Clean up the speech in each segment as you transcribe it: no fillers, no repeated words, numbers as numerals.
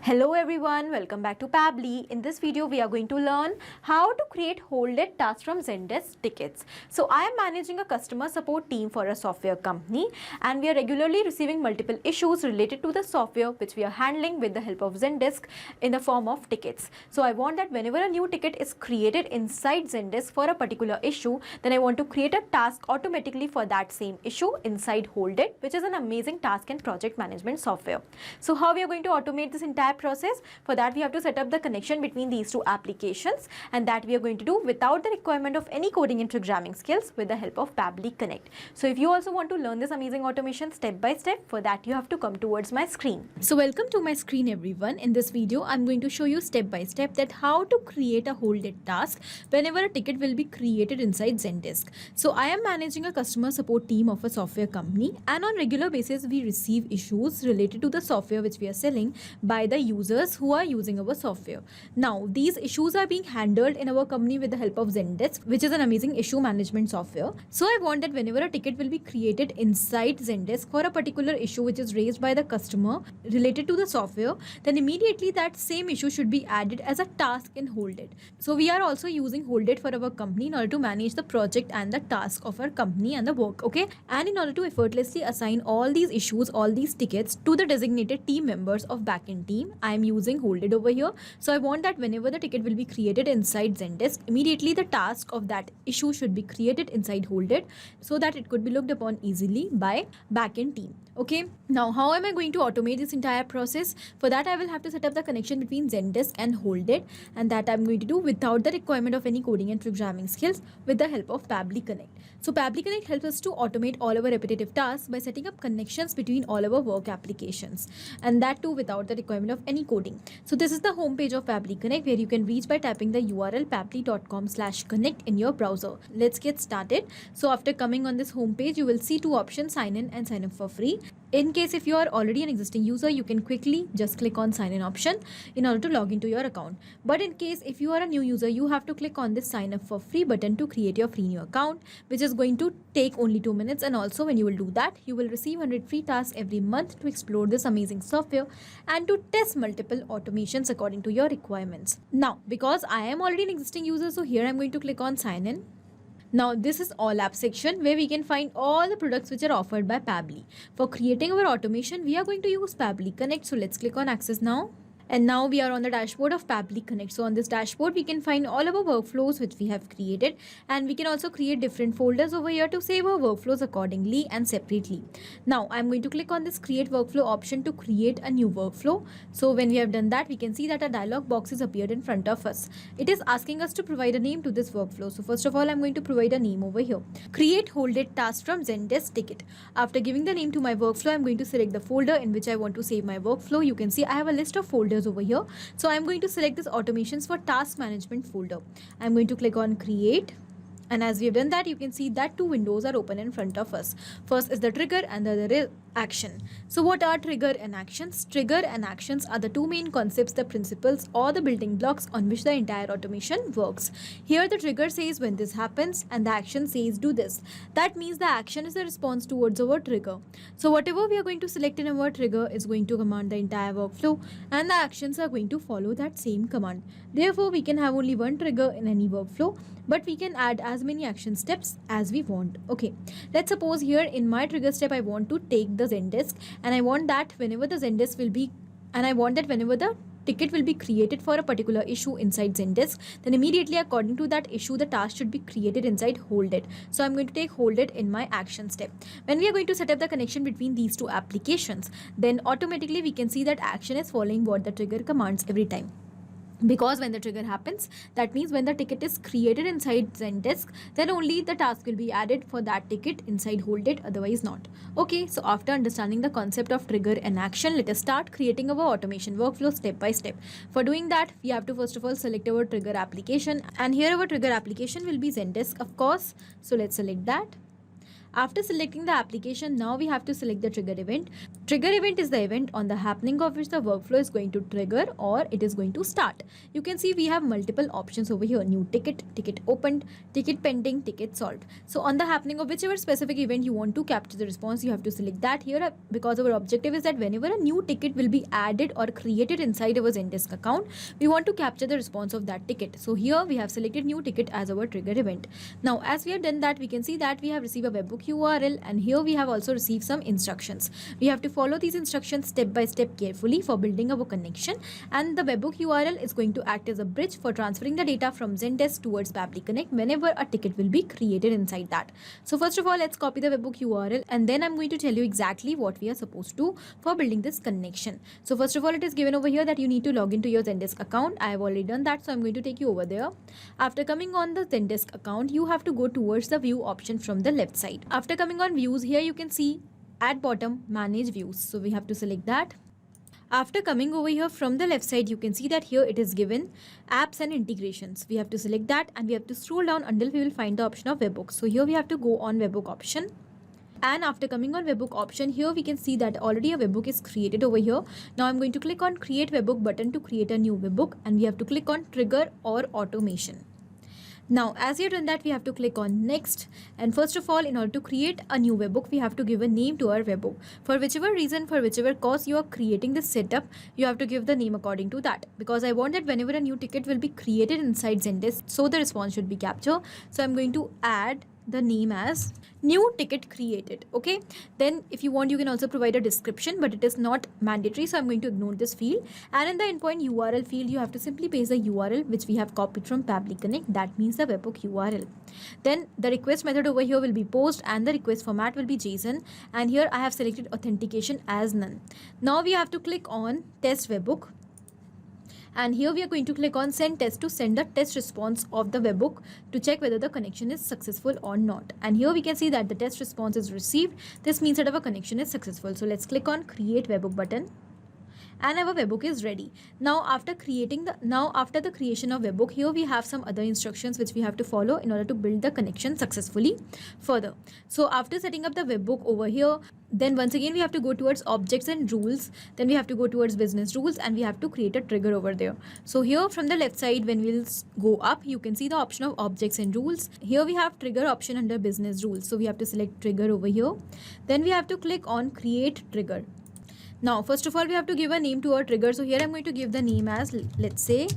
Hello everyone, welcome back to Pabbly. In this video, we are going to learn how to create hold-it tasks from Zendesk tickets. So I am managing a customer support team for a software company, and we are regularly receiving multiple issues related to the software which we are handling with the help of Zendesk in the form of tickets. So I want that whenever a new ticket is created inside Zendesk for a particular issue, then I want to create a task automatically for that same issue inside hold-it, which is an amazing task and project management software. So how we are going to automate this entire process? For that, we have to set up the connection between these two applications, and that we are going to do without the requirement of any coding and programming skills with the help of Pabbly Connect. So if you also want to learn this amazing automation step by step, for that you have to come towards my screen. So welcome to my screen everyone. In this video, I'm going to show you step by step that how to create a hold-it task whenever a ticket will be created inside Zendesk. So I am managing a customer support team of a software company, and on regular basis we receive issues related to the software which we are selling by the users who are using our software. Now these issues are being handled in our company with the help of Zendesk, which is an amazing issue management software. So I want that whenever a ticket will be created inside Zendesk for a particular issue which is raised by the customer related to the software, then immediately that same issue should be added as a task in hold-it. So we are also using hold-it for our company in order to manage the project and the task of our company and the work, okay? And in order to effortlessly assign all these issues, all these tickets to the designated team members of backend team, I am using hold-it over here. So I want that whenever the ticket will be created inside Zendesk, immediately the task of that issue should be created inside hold-it so that it could be looked upon easily by backend team. Okay, now how am I going to automate this entire process? For that, I will have to set up the connection between Zendesk and hold-it, and that I'm going to do without the requirement of any coding and programming skills with the help of Pabbly Connect. So Pabbly Connect helps us to automate all our repetitive tasks by setting up connections between all our work applications, and that too without the requirement of any coding. So this is the homepage of Pabbly Connect, where you can reach by tapping the URL pabbly.com/connect in your browser. Let's get started. So after coming on this homepage, you will see two options: sign in and sign up for free. In case if you are already an existing user, you can quickly just click on sign in option in order to log into your account. But in case if you are a new user, you have to click on this sign up for free button to create your free new account, which is going to take only 2 minutes. And also when you will do that, you will receive 100 free tasks every month to explore this amazing software and to test multiple automations according to your requirements. Now, because I am already an existing user, so here I'm going to click on sign in. Now this is all app section where we can find all the products which are offered by Pabbly. For creating our automation, we are going to use Pabbly Connect. So let's click on access now. And now we are on the dashboard of Pabbly Connect. So on this dashboard, we can find all our workflows which we have created, and we can also create different folders over here to save our workflows accordingly and separately. Now I'm going to click on this create workflow option to create a new workflow. So when we have done that, we can see that a dialog box is appeared in front of us. It is asking us to provide a name to this workflow. So first of all, I'm going to provide a name over here. Create hold-it task from Zendesk ticket. After giving the name to my workflow, I'm going to select the folder in which I want to save my workflow. You can see I have a list of folders over here. So I'm going to select this automations for task management folder. I'm going to click on create. And as we have done that, you can see that two windows are open in front of us. First is the trigger and the other is action. So what are trigger and actions? Trigger and actions are the two main concepts, the principles or the building blocks on which the entire automation works. Here the trigger says when this happens and the action says do this. That means the action is the response towards our trigger. So whatever we are going to select in our trigger is going to command the entire workflow, and the actions are going to follow that same command. Therefore, we can have only one trigger in any workflow, but we can add as many action steps as we want. Okay, let's suppose here in my trigger step, I want to take the Zendesk, and I want that whenever the Zendesk will be, and I want that whenever the ticket will be created for a particular issue inside Zendesk, then immediately according to that issue, the task should be created inside hold-it. So I'm going to take hold-it in my action step. When we are going to set up the connection between these two applications, then automatically we can see that action is following what the trigger commands every time. Because when the trigger happens, that means when the ticket is created inside Zendesk, then only the task will be added for that ticket inside hold-it, otherwise not. Okay, so after understanding the concept of trigger and action, let us start creating our automation workflow step by step. For doing that, we have to first of all select our trigger application, and here our trigger application will be Zendesk, of course. So let's select that. After selecting the application, now we have to select the trigger event. Trigger event is the event on the happening of which the workflow is going to trigger or it is going to start. You can see we have multiple options over here: new ticket, ticket opened, ticket pending, ticket solved. So on the happening of whichever specific event you want to capture the response, you have to select that here, because our objective is that whenever a new ticket will be added or created inside our Zendesk account, we want to capture the response of that ticket. So here we have selected new ticket as our trigger event. Now as we have done that, we can see that we have received a webhook URL, and here we have also received some instructions. We have to follow these instructions step by step carefully for building our connection, and the webhook URL is going to act as a bridge for transferring the data from Zendesk towards Pabbly Connect whenever a ticket will be created inside that. So first of all, let's copy the webhook URL, and then I'm going to tell you exactly what we are supposed to for building this connection. So first of all, it is given over here that you need to log into your Zendesk account. I have already done that, so I'm going to take you over there. After coming on the Zendesk account, you have to go towards the view option from the left side. After coming on views, here you can see at bottom manage views, so we have to select that. After coming over here from the left side, you can see that here it is given apps and integrations. We have to select that, and we have to scroll down until we will find the option of webhook. So here we have to go on webhook option. And after coming on webhook option, here we can see that already a webhook is created over here. Now I'm going to click on create webhook button to create a new webhook, and we have to click on trigger or automation. Now as you've done that, we have to click on next, and first of all, in order to create a new webhook, we have to give a name to our webhook. For whichever reason, for whichever cause you are creating this setup, you have to give the name according to that, because I want that whenever a new ticket will be created inside Zendesk, so the response should be captured. So I'm going to add the name as new ticket created. Okay, then if you want, you can also provide a description, but it is not mandatory, so I'm going to ignore this field. And in the endpoint URL field, you have to simply paste the URL which we have copied from Pabbly Connect, that means the webhook URL. Then the request method over here will be post, and the request format will be JSON, and here I have selected authentication as none. Now we have to click on test webhook, and here we are going to click on send test to send the test response of the webhook to check whether the connection is successful or not. And here we can see that the test response is received. This means that our connection is successful. So let's click on create webhook button, and our webhook is ready. Now after the creation of webhook, here we have some other instructions which we have to follow in order to build the connection successfully further. So after setting up the webhook over here, then once again we have to go towards objects and rules, then we have to go towards business rules, and we have to create a trigger over there. So here from the left side, when we'll go up, you can see the option of objects and rules. Here we have trigger option under business rules, so we have to select trigger over here. Then we have to click on create trigger. Now first of all, we have to give a name to our trigger. So here I'm going to give the name as, let's say,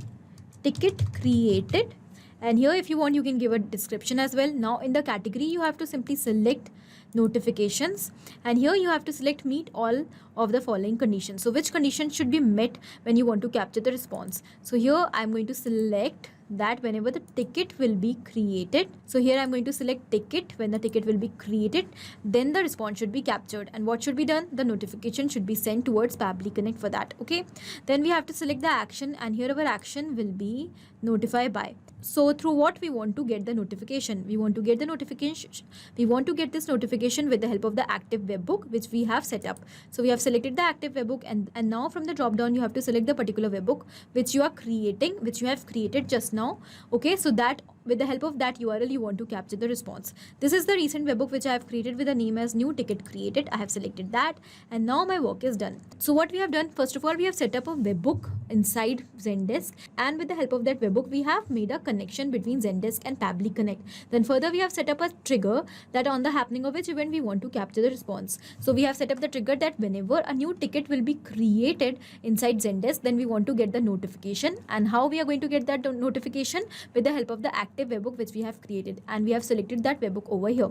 ticket created, and here if you want, you can give a description as well. Now in the category, you have to simply select notifications, and here you have to select meet all of the following conditions. So which conditions should be met when you want to capture the response? So here I'm going to select that whenever the ticket will be created. So here I'm going to select ticket. When the ticket will be created, then the response should be captured, and what should be done? The notification should be sent towards Pabbly Connect for that. Okay, then we have to select the action, and here our action will be notify by. So through what we want to get the notification? We want to get the notification. We want to get this notification with the help of the active webhook which we have set up. So we have selected the active webhook, and now from the drop down, you have to select the particular webhook which you are creating, which you have created just now. Okay, so that with the help of that URL, you want to capture the response. This is the recent webhook which I have created with a name as new ticket created. I have selected that, and now my work is done. So what we have done, first of all, we have set up a webhook inside Zendesk, and with the help of that webhook, we have made a connection between Zendesk and Pabbly Connect. Then further, we have set up a trigger that on the happening of which event we want to capture the response. So we have set up the trigger that whenever a new ticket will be created inside Zendesk, then we want to get the notification. And how we are going to get that notification? With the help of the active webhook which we have created, and we have selected that webhook over here.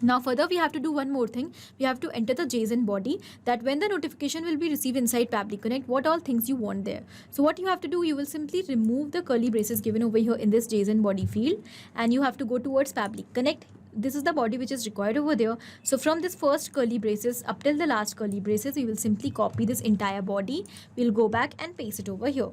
Now further, we have to do one more thing. We have to enter the JSON body, that when the notification will be received inside Pabbly Connect, what all things you want there. So what you have to do, you will simply remove the curly braces given over here in this JSON body field, and you have to go towards Pabbly Connect. This is the body which is required over there. So from this first curly braces up till the last curly braces, we will simply copy this entire body. We'll go back and paste it over here.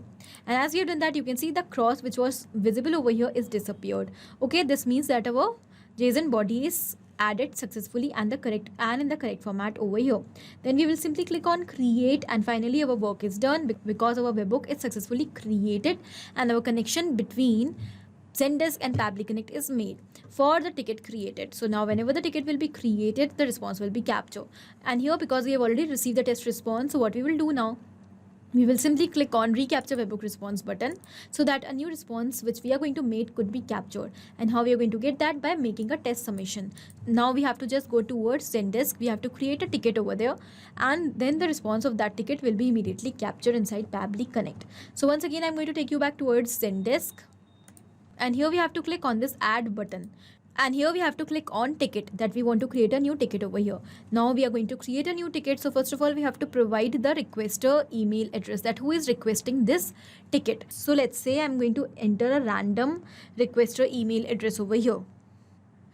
And as we have done that, you can see the cross which was visible over here is disappeared. Okay, this means that our JSON body is added successfully and in the correct format over here. Then we will simply click on create, and finally our work is done because our webhook is successfully created, and our connection between Zendesk and Pabbly Connect is made for the ticket created. So now whenever the ticket will be created, the response will be captured. And here, because we have already received the test response, so what we will do now, we will simply click on recapture webhook response button so that a new response which we are going to make could be captured. And how we are going to get that? By making a test submission. Now we have to just go towards Zendesk. We have to create a ticket over there, and then the response of that ticket will be immediately captured inside Pabbly Connect. So once again, I'm going to take you back towards Zendesk. And here we have to click on this add button. And here we have to click on ticket, that we want to create a new ticket over here. Now we are going to create a new ticket. So first of all, we have to provide the requester email address, that who is requesting this ticket. So let's say I'm going to enter a random requester email address over here.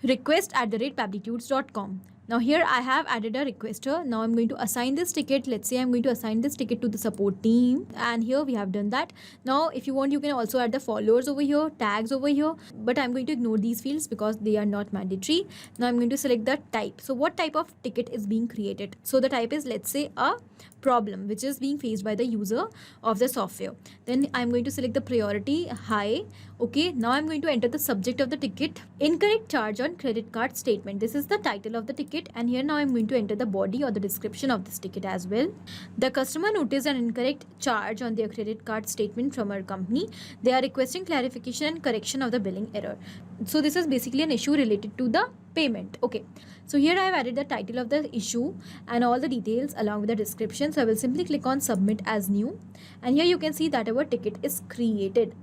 request@pabblitudes.com. Now here I have added a requester. Now I'm going to assign this ticket. Let's say I'm going to assign this ticket to the support team. And here we have done that. Now if you want, you can also add the followers over here, tags over here. But I'm going to ignore these fields because they are not mandatory. Now I'm going to select the type. So what type of ticket is being created? So the type is, let's say, a problem which is being faced by the user of the software. Then I'm going to select the priority high. Okay, now I'm going to enter the subject of the ticket, incorrect charge on credit card statement. This is the title of the ticket, and here now I'm going to enter the body or the description of this ticket as well. The customer noticed an incorrect charge on their credit card statement from our company. They are requesting clarification and correction of the billing error. So this is basically an issue related to the payment. Okay, so here I have added the title of the issue and all the details along with the description. So I will simply click on submit as new, and here you can see that our ticket is created.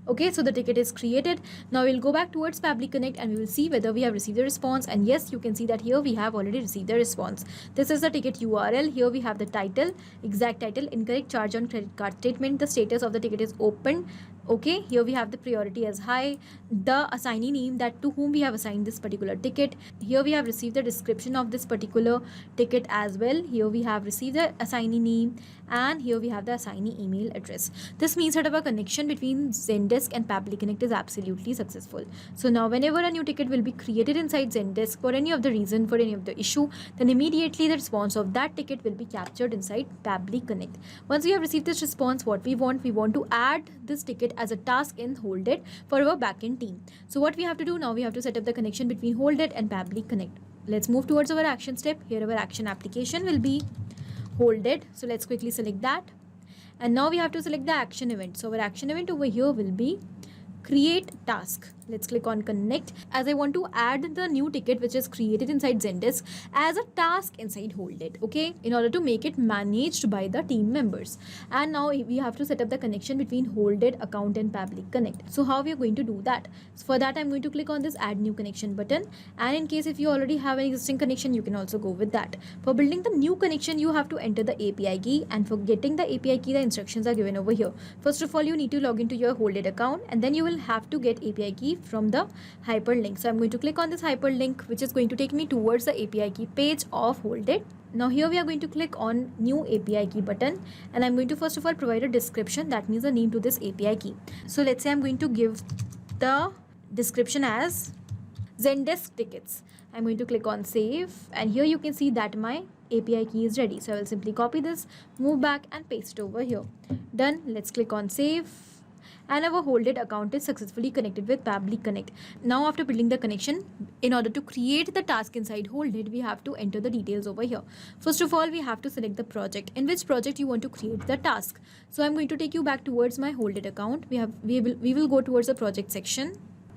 Okay, so the ticket is created. Now we'll go back towards Pabbly Connect and we will see whether we have received the response. And yes, you can see that here we have already received the response. This is the ticket URL. Here we have the title, exact title, incorrect charge on credit card statement. The status of the ticket is open. Okay, here we have the priority as high, the assignee name, that to whom we have assigned this particular ticket. Here we have received the description of this particular ticket as well. Here we have received the assignee name, and here we have the assignee email address. This means that our connection between Zendesk and Pabbly Connect is absolutely successful. So now whenever a new ticket will be created inside Zendesk for any of the reason, for any of the issue, then immediately the response of that ticket will be captured inside Pabbly Connect. Once we have received this response, what we want to add this ticket as a task in Holded for our backend team. So what we have to do now, we have to set up the connection between Holded and Pabbly Connect. Let's move towards our action step. Here our action application will be Holded. So let's quickly select that. And now we have to select the action event. So our action event over here will be create task. Let's click on connect, as I want to add the new ticket which is created inside Zendesk as a task inside Holded. Okay, in order to make it managed by the team members. And now we have to set up the connection between Holded account and Pabbly Connect. So how we are going to do that? So for that, I'm going to click on this add new connection button, and in case if you already have an existing connection, you can also go with that. For building the new connection, you have to enter the API key, and for getting the API key, the instructions are given over here. First of all, you need to log into your Holded account, and then you will have to get API key from the hyperlink. So I'm going to click on this hyperlink, which is going to take me towards the API key page of Holded. Now here we are going to click on new API key button, and I'm going to first of all provide a description, that means the name to this API key. So let's say I'm going to give the description as Zendesk tickets. I'm going to click on save, and here you can see that my API key is ready. So I will simply copy this, move back and paste it over here. Done. Let's click on save. And our Holded account is successfully connected with Pabbly Connect. Now after building the connection, in order to create the task inside Holded, we have to enter the details over here. First of all, we have to select the project, in which project you want to create the task. So I'm going to take you back towards my Holded account. We will go towards the project section.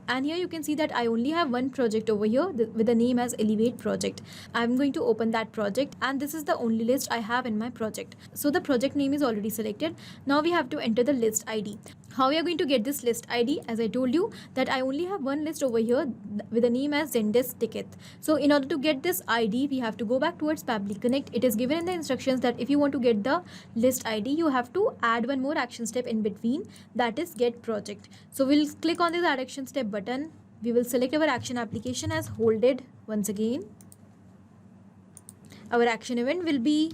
And here you can see that I only have one project over here with the name as Elevate project. I'm going to open that project, and this is the only list I have in my project. So the project name is already selected. Now we have to enter the list ID. How we are going to get this list ID? As I told you that I only have one list over here with the name as Zendesk ticket. So in order to get this ID, we have to go back towards Pabbly Connect. It is given in the instructions that if you want to get the list ID, you have to add one more action step in between, that is get project. So we'll click on this add action step button. We will select our action application as Holded once again. Our action event will be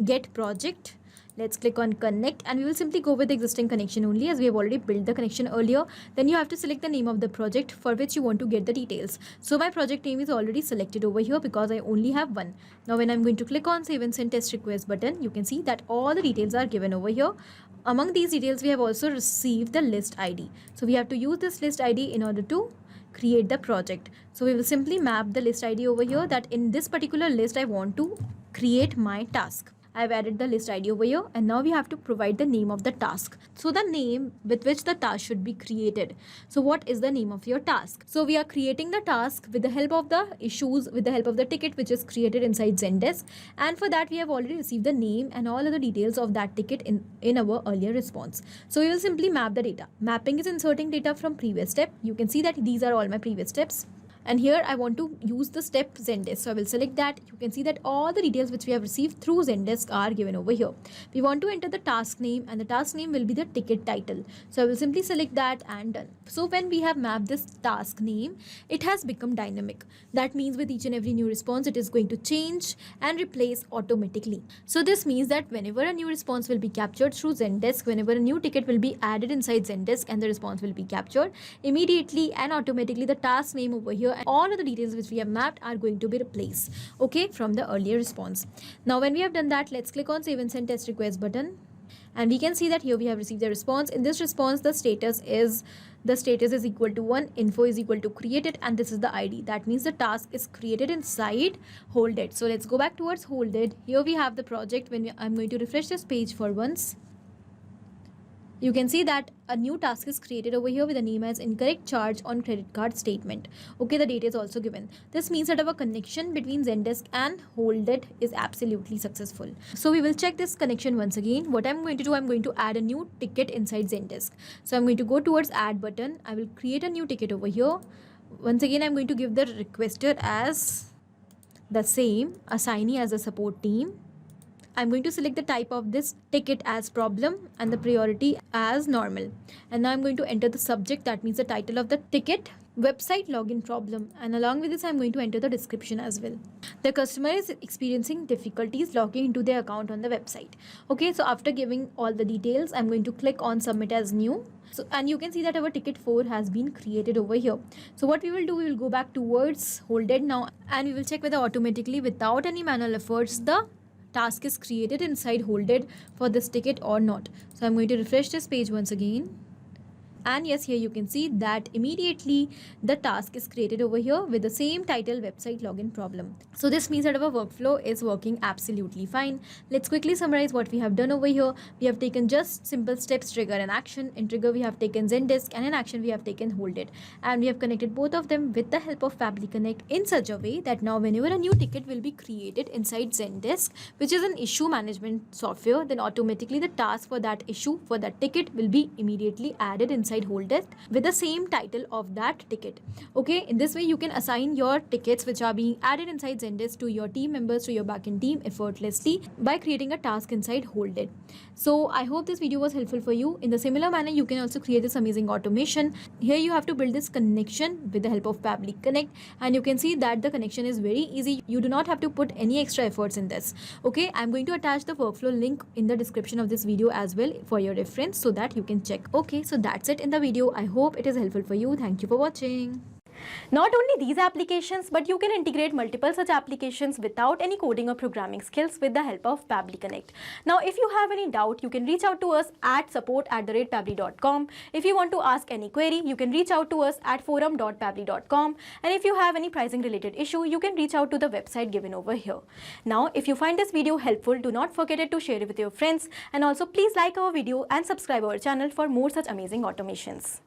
get project. Let's click on connect, and we will simply go with the existing connection only, as we have already built the connection earlier. Then you have to select the name of the project for which you want to get the details. So my project name is already selected over here because I only have one. Now when I'm going to click on save and send test request button, you can see that all the details are given over here. Among these details, we have also received the list ID. So we have to use this list ID in order to create the project. So we will simply map the list ID over here, that in this particular list I want to create my task. I've added the list ID over here, and now we have to provide the name of the task. So the name with which the task should be created. So what is the name of your task? So we are creating the task with the help of the issues, with the help of the ticket which is created inside Zendesk. And for that we have already received the name and all other details of that ticket in our earlier response. So we will simply map the data. Mapping is inserting data from previous step. You can see that these are all my previous steps. And here I want to use the step Zendesk. So I will select that. You can see that all the details which we have received through Zendesk are given over here. We want to enter the task name, and the task name will be the ticket title. So I will simply select that and done. So when we have mapped this task name, it has become dynamic. That means with each and every new response, it is going to change and replace automatically. So this means that whenever a new response will be captured through Zendesk, whenever a new ticket will be added inside Zendesk and the response will be captured, immediately and automatically the task name over here and all of the details which we have mapped are going to be replaced, okay, from the earlier response. Now when we have done that, let's click on save and send test request button, and we can see that here we have received the response. In this response, the status is equal to 1, info is equal to created, and this is the ID. That means the task is created inside Holded. So let's go back towards Holded. Here we have the project. I'm going to refresh this page for once. You can see that a new task is created over here with the name as incorrect charge on credit card statement. Okay, the date is also given. This means that our connection between Zendesk and Holded is absolutely successful. So we will check this connection once again. What I'm going to do, I'm going to add a new ticket inside Zendesk. So I'm going to go towards add button. I will create a new ticket over here. Once again, I'm going to give the requester as the same, assignee as a support team. I'm going to select the type of this ticket as problem and the priority as normal. And now I'm going to enter the subject, that means the title of the ticket, website login problem, and along with this I'm going to enter the description as well. The customer is experiencing difficulties logging into their account on the website. Okay, so after giving all the details, I'm going to click on submit as new. So, and you can see that our ticket 4 has been created over here. So what we will do, we will go back towards Holded now, and we will check whether automatically without any manual efforts the task is created inside Holded for this ticket or not. So I'm going to refresh this page once again. And yes, here you can see that immediately the task is created over here with the same title, website login problem. So this means that our workflow is working absolutely fine. Let's quickly summarize what we have done over here. We have taken just simple steps, trigger and action. In trigger we have taken Zendesk, and in action we have taken Holded. And we have connected both of them with the help of Pabbly Connect in such a way that now whenever a new ticket will be created inside Zendesk, which is an issue management software, then automatically the task for that issue, for that ticket will be immediately added inside Holded with the same title of that ticket. Okay, in this way you can assign your tickets which are being added inside Zendesk to your team members, to your backend team effortlessly by creating a task inside Holded. So I hope this video was helpful for you. In the similar manner, you can also create this amazing automation. Here you have to build this connection with the help of Pabbly Connect, and you can see that the connection is very easy. You do not have to put any extra efforts in this. Okay, I'm going to attach the workflow link in the description of this video as well for your reference so that you can check. Okay, so that's it in the video. I hope it is helpful for you. Thank you for watching. Not only these applications, but you can integrate multiple such applications without any coding or programming skills with the help of Pabbly Connect. Now, if you have any doubt, you can reach out to us at support@pabbly.com. If you want to ask any query, you can reach out to us at forum.pabbly.com. And if you have any pricing related issue, you can reach out to the website given over here. Now, if you find this video helpful, do not forget to share it with your friends. And also please like our video and subscribe our channel for more such amazing automations.